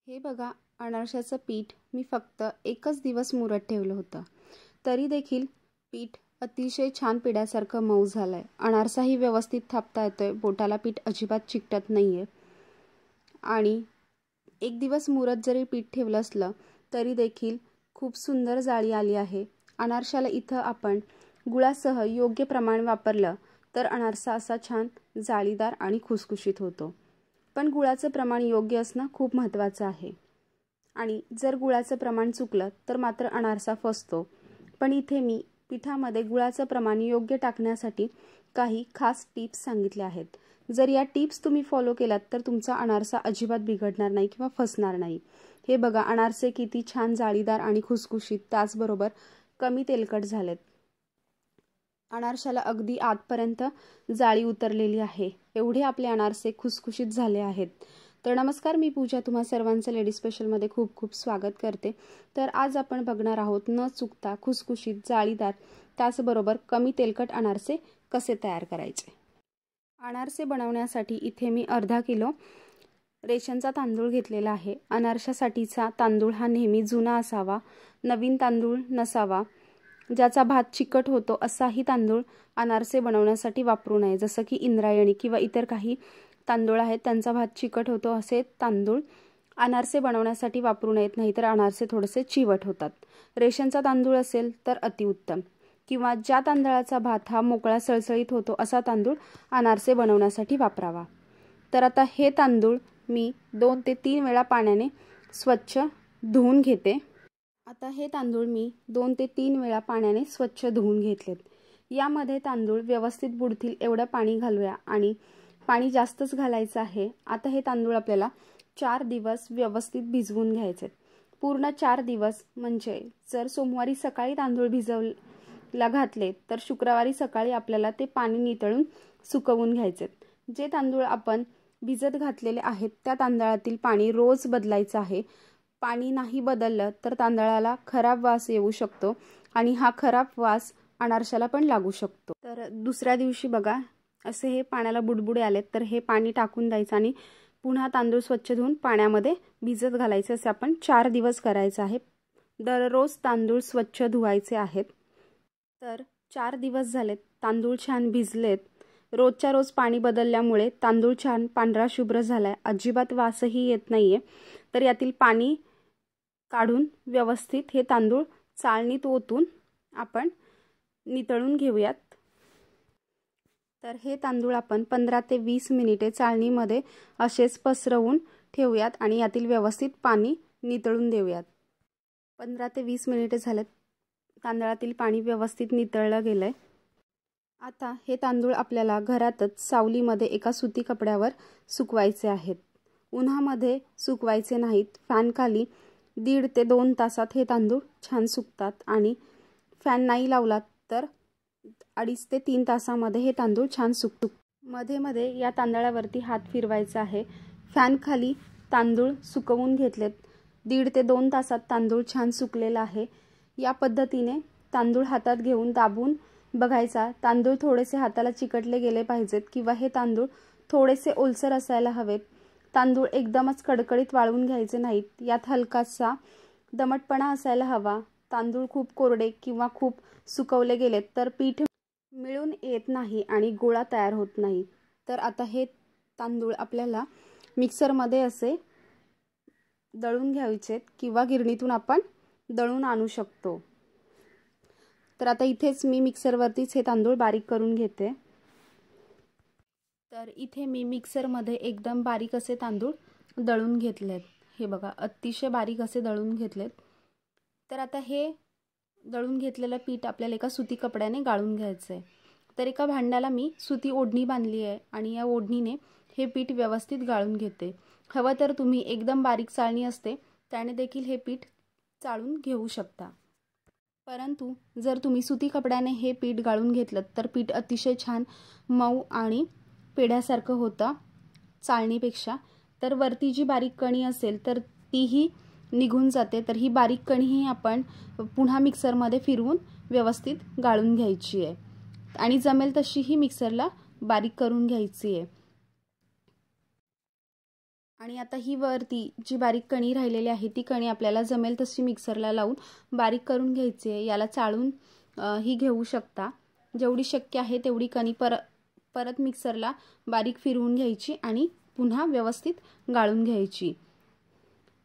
हे बघा, अनारशाचं पीठ मी फक्त एकच दिवस मुरत ठेवलं होतं, तरी देखील पीठ अतिशय छान पिढ्यासारखं मऊ झालं आहे. अनारसाही व्यवस्थित थापता येतोय, बोटाला पीठ अजिबात चिकटत नाही आहे. आणि एक दिवस मुरत जरी पीठ ठेवलं असलं तरी देखील खूप सुंदर जाळी आली आहे. अनारशाला इथं आपण गुळासह योग्य प्रमाण वापरलं तर अनारसा असा छान जाळीदार आणि खुसखुशीत होतो. पण गुळाचं प्रमाण योग्य असणं खूप महत्त्वाचं आहे. आणि जर गुळाचं प्रमाण चुकलं तर मात्र अनारसा फसतो. पण इथे मी पिठामध्ये गुळाचं प्रमाण योग्य टाकण्यासाठी काही खास टिप्स सांगितल्या आहेत. जर या टिप्स तुम्ही फॉलो केलात तर तुमचा अनारसा अजिबात बिघडणार नाही किंवा फसणार नाही. हे बघा, अनारसे किती छान जाळीदार आणि खुसखुशीत, त्याचबरोबर कमी तेलकट झालेत. अनारशाला अगदी आतपर्यंत जाळी उतरलेली आहे. एवढे आपले अनारसे खुसखुशीत झाले आहेत. तर नमस्कार, मी पूजा, तुम्हा सर्वांचं लेडी स्पेशलमध्ये खूप खूप स्वागत करते. तर आज आपण बघणार आहोत न चुकता खुसखुशीत, जाळीदार, त्याचबरोबर कमी तेलकट अनारसे कसे तयार करायचे. अनारसे बनवण्यासाठी इथे मी अर्धा किलो रेशनचा तांदूळ घेतलेला आहे. अनारशासाठीचा तांदूळ हा नेहमी जुना असावा, नवीन तांदूळ नसावा. ज्याचा भात चिकट होतो असाही तांदूळ अनारसे बनवण्यासाठी वापरू नये. जसं की इंद्रायणी किंवा इतर काही तांदूळ आहेत त्यांचा भात चिकट होतो, असे तांदूळ अनारसे बनवण्यासाठी वापरू नयेत, नाहीतर अनारसे थोडेसे चिवट होतात. रेशनचा तांदूळ असेल तर अतिउत्तम, किंवा ज्या तांदळाचा भात हा मोकळा सळसळीत होतो असा तांदूळ अनारसे बनवण्यासाठी वापरावा. तर आता हे तांदूळ मी 2 ते 3 वेळा पाण्याने स्वच्छ धुवून घेते. आता हे तांदूळ मी 2 ते 3 वेळा पाण्याने स्वच्छ धुवून घेतलेत. यामध्ये तांदूळ व्यवस्थित बुडतील एवढं पाणी घालूया आणि पाणी जास्तच घालायचं आहे. आता हे तांदूळ आपल्याला 4 दिवस व्यवस्थित भिजवून घ्यायचे. पूर्ण 4 दिवस म्हणजे जर सोमवारी सकाळी तांदूळ भिजवला घातले तर शुक्रवारी सकाळी आपल्याला ते पाणी नितळून सुकवून घ्यायचे. जे तांदूळ आपण भिजत घातलेले आहेत त्या तांदळातील पाणी रोज बदलायचं आहे. पाणी नाही बदललं तर तांदळाला खराब वास येऊ शकतो आणि हा खराब वास अनारशाला पण लागू शकतो. तर दुसऱ्या दिवशी बघा, असे हे पाण्याला बुडबुडे आलेत तर हे पाणी टाकून द्यायचं आणि पुन्हा तांदूळ स्वच्छ धुवून पाण्यामध्ये भिजत घालायचे. असे आपण 4 दिवस करायचं आहे. दररोज तांदूळ स्वच्छ धुवायचे आहेत. तर 4 दिवस झालेत, तांदूळ छान भिजलेत. रोजच्या रोज पाणी बदलल्यामुळे तांदूळ छान पांढरा शुभ्र झालाय, अजिबात वासही येत नाहीये. तर यातील पाणी काढून व्यवस्थित हे तांदूळ चाळणीत ओतून आपण नितळून घेऊयात. तर हे तांदूळ आपण 15 ते 20 मिनिटे चाळणीमध्ये असेच पसरवून ठेवूयात आणि यातील व्यवस्थित पाणी नितळून देऊयात. 15 ते 20 मिनिटे झालेत, तांदळातील पाणी व्यवस्थित नितळलं गेलंय. आता हे तांदूळ आपल्याला घरातच सावलीमध्ये एका सुती कपड्यावर सुकवायचे आहेत. उन्हामध्ये सुकवायचे नाहीत. फॅनखाली 1.5 ते 2 तासात हे तांदूळ छान सुकतात आणि फॅन नाही लावलात तर 2.5 ते 3 तासामध्ये हे तांदूळ छान सुकतात. मध्ये मध्ये या तांदळावरती हात फिरवायचा आहे. फॅनखाली तांदूळ सुकवून घेतलेत. 1.5 ते 2 तासात तांदूळ छान सुकलेला आहे. या पद्धतीने तांदूळ हातात घेऊन दाबून बघायचा. तांदूळ थोडेसे हाताला चिकटले गेले पाहिजेत किंवा हे तांदूळ थोडेसे ओलसर असायला हवेत. तांदूळ एकदमच कडकडीत वाळवून घ्यायचे नाहीत. यात हलकासा दमटपणा असायला हवा. तांदूळ खूप कोरडे किंवा खूप सुकवले गेलेत तर पीठ मिळून येत नाही आणि गोळा तयार होत नाही. तर आता हे तांदूळ आपल्याला मिक्सरमध्ये असे दळून घ्यायचेत किंवा गिरणीतून आपण दळून आणू शकतो. तर आता इथेच मी मिक्सरवरतीच हे तांदूळ बारीक करून घेते. तर इथे मी मिक्सरमध्ये एकदम बारीक असे तांदूळ दळून घेतलेत. हे बघा, अतिशय बारीक असे दळून घेतलेत. तर आता हे दळून घेतलेलं पीठ आपल्याला एका सुती कपड्याने गाळून घ्यायचं आहे. तर एका भांड्याला मी सुती ओढणी बांधली आहे आणि या ओढणीने हे पीठ व्यवस्थित गाळून घेते. हवं तर तुम्ही एकदम बारीक चाळणी असते त्याने देखील हे पीठ चाळून घेऊ शकता. परंतु जर तुम्ही सुती कपड्याने हे पीठ गाळून घेतलं तर पीठ अतिशय छान मऊ आणि पेढ्यासारखं होतं चाळणीपेक्षा. तर वरती जी बारीक कणी असेल तर तीही निघून जाते. तर ही बारीक कणीही आपण पुन्हा मिक्सरमध्ये फिरवून व्यवस्थित गाळून घ्यायची आहे आणि जमेल तशी ही मिक्सरला बारीक करून घ्यायची आहे. आणि आता ही वरती जी बारीक कणी राहिलेली आहे ती कणी आपल्याला जमेल तशी मिक्सरला लावून बारीक करून घ्यायची आहे। याला चाळून ही घेऊ शकता। जेवढी शक्य आहे तेवढी कणी परत मिक्सरला बारीक फिरवून घ्यायची आणि पुन्हा व्यवस्थित गाळून घ्यायची।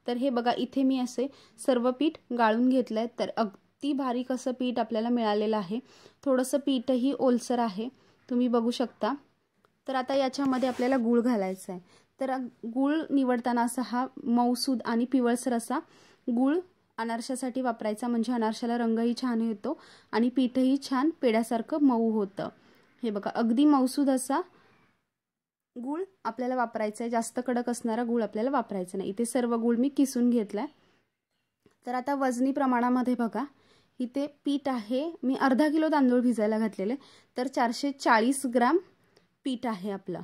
तर हे बघा इथे मी असे सर्व पीठ गाळून घेतलंय। तर अगदी बारीक असं पीठ आपल्याला मिळालेलं आहे। थोडंसं पीठही ओलसर आहे, तुम्ही बघू शकता। तर आता याच्यामध्ये आपल्याला गूळ घालायचा आहे। तर गूळ निवडताना असा हा मऊसूद आणि पिवळसर असा गूळ अनारशासाठी वापरायचा, म्हणजे अनारशाला रंगही छान येतो आणि पीठही छान पेड्यासारखं मऊ होतं। हे बघा अगदी मऊसूद असा गूळ आपल्याला वापरायचा आहे, जास्त कडक असणारा गूळ आपल्याला वापरायचा नाही। इथे सर्व गूळ मी किसून घेतलाय। तर आता वजनी प्रमाणामध्ये बघा इथे पीठ आहे, मी अर्धा किलो तांदूळ भिजायला घातलेले, तर 440 ग्राम पीठ आहे आपलं,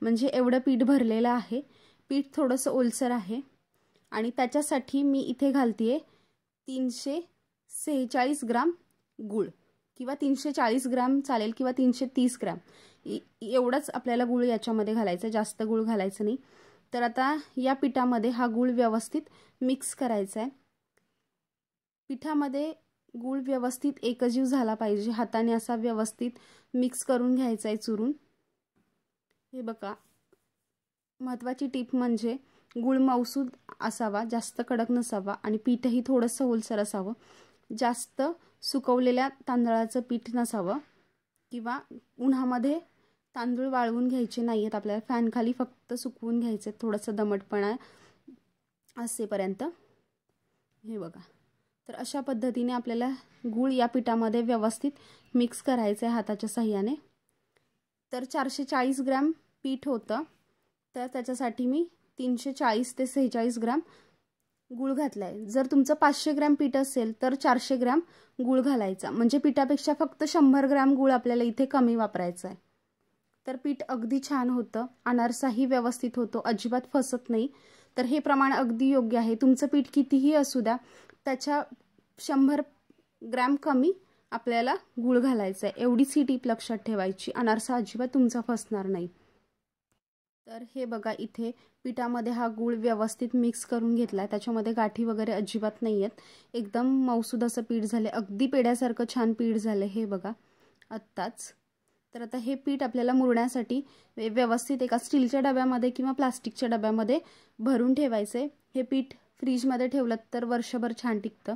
म्हणजे एवढं पीठ भरलेलं आहे। पीठ थोडंसं ओलसर आहे आणि त्याच्यासाठी मी इथे घालतीये 346 ग्राम गूळ, किंवा 340 ग्राम चालेल किंवा 330 ग्राम एवढंच आपल्याला गूळ याच्यामध्ये घालायचं, जास्त गूळ घालायचं नाही। तर आता या पिठामध्ये हा गूळ व्यवस्थित मिक्स करायचा आहे। पिठामध्ये गूळ व्यवस्थित एकजीव झाला पाहिजे, हाताने असा व्यवस्थित मिक्स करून घ्यायचा आहे चुरून। हे बघा महत्त्वाची टिप म्हणजे गूळ मऊसूद असावा, जास्त कडक नसावा आणि पीठही थोडंसं ओलसर असावं। जास्त सुकवलेल्या तांदळाचं पीठ नसावं किंवा उन्हामध्ये तांदूळ वाळवून घ्यायचे नाहीत आपल्याला, फॅन खाली फक्त सुकवून घ्यायचे थोडंसं दमटपणा असेपर्यंत। हे बघा तर अशा पद्धतीने आपल्याला गूळ या पिठामध्ये व्यवस्थित मिक्स करायचं आहे हाताच्या साहाय्याने। तर 440 ग्राम पीठ होतं, तर त्याच्यासाठी मी 340 ते 46 ग्राम गूळ घातलाय। जर तुमचं 500 ग्राम पीठ असेल तर 400 ग्राम गूळ घालायचा, म्हणजे पिठापेक्षा फक्त 100 ग्राम गूळ आपल्याला इथे कमी वापरायचा आहे। तर पीठ अगदी छान होतं, अनारसाही व्यवस्थित होतो, अजिबात फसत नाही। तर हे प्रमाण अगदी योग्य आहे। तुमचं पीठ कितीही असू द्या त्याच्या 100 ग्रॅम कमी आपल्याला गूळ घालायचा आहे, एवढीच ही टीप लक्षात ठेवायची। अनारसा अजिबात तुमचा फसणार नाही। तर हे बघा इथे पिठामध्ये हा गूळ व्यवस्थित मिक्स करून घेतला, त्याच्यामध्ये गाठी वगैरे अजिबात नाही आहेत, एकदम मऊसूद असं पीठ झाले, अगदी पेड्यासारखं छान पीठ झाले हे बघा आत्ताच। तर आता हे पीठ आपल्याला मुरण्यासाठी व्यवस्थित एका स्टीलच्या डब्यामध्ये किंवा प्लास्टिकच्या डब्यामध्ये भरून ठेवायचे। हे पीठ फ्रीजमध्ये ठेवलं तर वर्षभर छान टिकतं,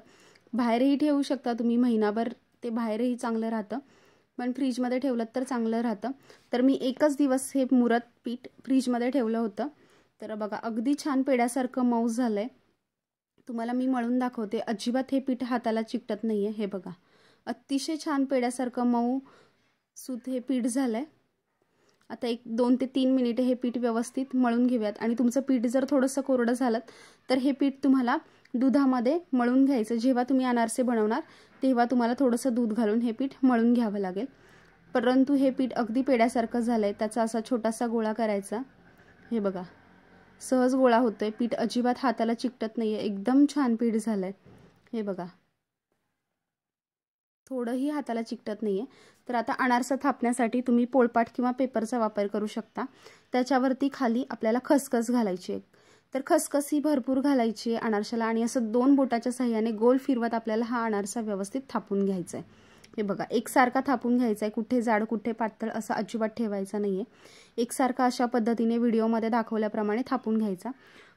बाहेरही ठेवू शकता तुम्ही, महिनाभर ते बाहेरही चांगलं राहतं, पण फ्रीजमध्ये ठेवलं तर चांगलं राहतं। तर मी एकच दिवस हे मुरत पीठ फ्रीजमध्ये ठेवलं होतं। तर बघा अगदी छान पेड्यासारखं मऊ झालंय, तुम्हाला मी मळून दाखवते, अजिबात हे पीठ हाताला चिकटत नाहीये। हे बघा अतिशय छान पेड्यासारखं मऊ सूत हे पीठ झालंय। आता 2 ते 3 मिनिटे हे पीठ व्यवस्थित मळून घेऊयात। आणि तुमचं पीठ जर थोडंसं कोरडं झालं तर हे पीठ तुम्हाला दुधामध्ये मळून घ्यायचं, जेव्हा तुम्ही अनारसे बनवणार तेव्हा तुम्हाला थोडंसं दूध घालून हे पीठ मळून घ्यावं लागेल। परंतु हे पीठ अगदी पेड्यासारखं झालंय, त्याचा असा छोटासा गोळा करायचा। हे बघा सहज गोळा होतोय, पीठ अजिबात हाताला चिकटत नाहीये, एकदम छान पीठ झालंय। हे बघा थोडंही हाताला चिकटत नाहीये। तर आता अनारसा थापण्यासाठी तुम्ही पोळपाट किंवा पेपरचा वापर करू शकता। त्याच्यावरती खाली आपल्याला खसखस घालायची आहे, तर खसखस ही भरपूर घालायची आहे अनारशाला, आणि असं 2 बोटाच्या साहाय्याने गोल फिरवत आपल्याला हा अनारसा व्यवस्थित थापून घ्यायचा आहे। हे बघा एकसारखा थापून घ्यायचा आहे, कुठे जाड कुठे पातळ असं अजिबात ठेवायचा नाहीये, एकसारखा अशा पद्धतीने व्हिडिओमध्ये दाखवल्याप्रमाणे थापून घ्यायचा।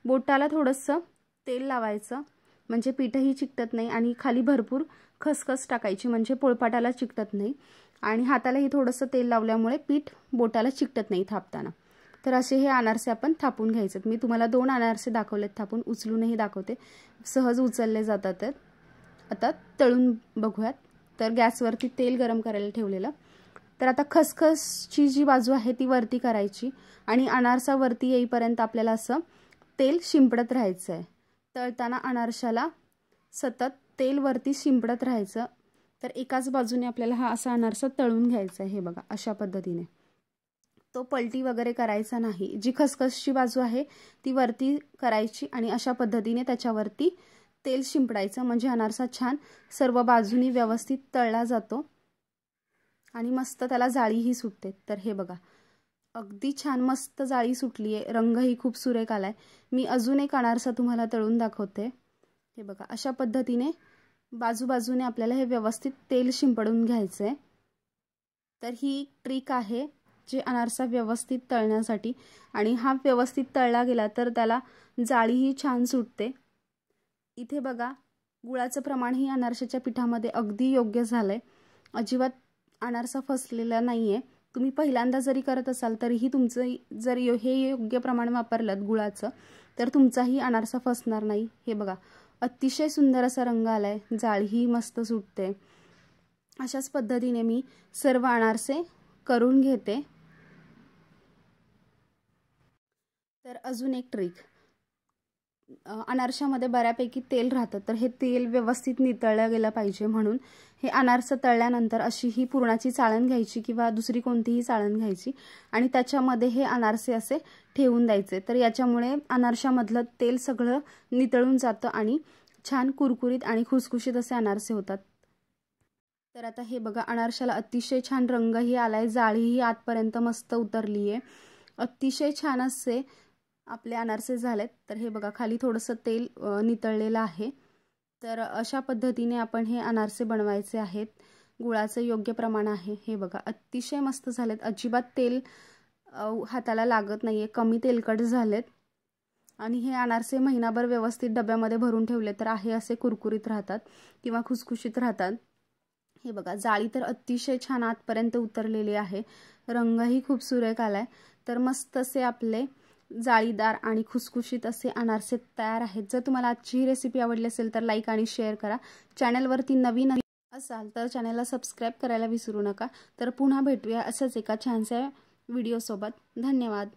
बोटाला थोडंसं तेल लावायचं म्हणजे पीठही चिकटत नाही, आणि खाली भरपूर खसखस टाकायची म्हणजे पोळपाटाला चिकटत नाही, आणि हातालाही थोडंसं तेल लावल्यामुळे पीठ बोटाला चिकटत नाही थापताना। तर असे हे अनारसे आपण थापून घ्यायचे। मी तुम्हाला 2 अनारसे दाखवलेत थापून, उचलूनही दाखवते, सहज उचलले जातात। आता तळून बघूयात। तर गॅसवरती तेल गरम करायला ठेवलेलं, तर आता खसखसची जी बाजू आहे ती वरती करायची आणि अनारसा वरती येईपर्यंत आपल्याला असं तेल शिंपडत राहायचं आहे। तळताना अनारशाला सतत तेल वरती शिंपडत राहायचं। तर एकाच बाजूने आपल्याला हा असा अनारसा तळून घ्यायचा आहे। हे बघा अशा पद्धतीने, तो पलटी वगैरे करायचा नाही, जी खसखसची बाजू आहे ती वरती करायची आणि अशा पद्धतीने त्याच्यावरती तेल शिंपडायचं, म्हणजे अनारसा छान सर्व बाजूनी व्यवस्थित तळला जातो आणि मस्त त्याला जाळीही सुटते। तर हे बघा अगदी छान मस्त जाळी सुटली आहे, रंगही खूप सुरेख आला आहे. मी अजून एक अनारसा तुम्हाला तळून दाखवते. हे बघा, अशा पद्धतीने बाजूबाजूने आपल्याला हे व्यवस्थित तेल शिंपडून घ्यायचं आहे. तर ही ट्रिक आहे जे अनारसा व्यवस्थित तळण्यासाठी, आणि हा व्यवस्थित तळला गेला तर त्याला जाळीही छान सुटते. इथे बघा, गुळाचं प्रमाणही अनारशाच्या पिठामध्ये अगदी योग्य झालं आहे. अजिबात अनारसा फसलेला नाही आहे. तुम्ही पहिल्यांदा जरी करत असाल तरीही तुमचं जर हे योग्य प्रमाण वापरलं गुळाचं तर तुमचाही अनारसा फसणार नाही. हे बघा, अतिशय सुंदर असा रंग आला आहे, जाळीही मस्त सुटते. अशाच पद्धतीने मी सर्व अनारसे करून घेते. तर अजून एक ट्रिक, अनारशामध्ये बऱ्यापैकी तेल राहतं, तर हे तेल व्यवस्थित नितळलं गेलं पाहिजे. म्हणून हे अनारसा तळल्यानंतर अशी ही पुरणाची चाळण घ्यायची किंवा दुसरी कोणतीही चाळण घ्यायची आणि त्याच्यामध्ये हे अनारसे असे ठेवून द्यायचे. तर याच्यामुळे अनारशामधलं तेल सगळं नितळून जातं आणि छान कुरकुरीत आणि खुसखुशीत असे अनारसे होतात. तर आता हे बघा, अनारशाला अतिशय छान रंगही आलाय, जाळीही आतपर्यंत मस्त उतरली आहे. अतिशय छान असे आपले अनारसे झालेत. तर हे बघा, खाली थोडंसं तेल नितळलेलं आहे. तर अशा पद्धतीने आपण हे अनारसे बनवायचे आहेत. गुळाचं योग्य प्रमाण आहे. हे बघा, अतिशय मस्त झालेत, अजिबात तेल हाताला लागत नाही आहे, कमी तेलकट झालेत. आणि हे अनारसे महिनाभर व्यवस्थित डब्यामध्ये भरून ठेवले तर आहे असे कुरकुरीत राहतात किंवा खुसखुशीत राहतात. हे बघा, जाळी तर अतिशय छान आतपर्यंत उतरलेली आहे, रंगही खूप सुरेख आलाय. तर मस्त असे आपले जाळीदार आणि खुसखुशीत असे अनारसे तयार आहेत. जर तुम्हाला आजची ही रेसिपी आवडली असेल तर लाईक आणि शेअर करा. चॅनलवरती नवीन असाल तर चॅनलला सबस्क्राईब करायला विसरू नका. तर पुन्हा भेटूया असंच एका छानशा व्हिडिओसोबत. धन्यवाद.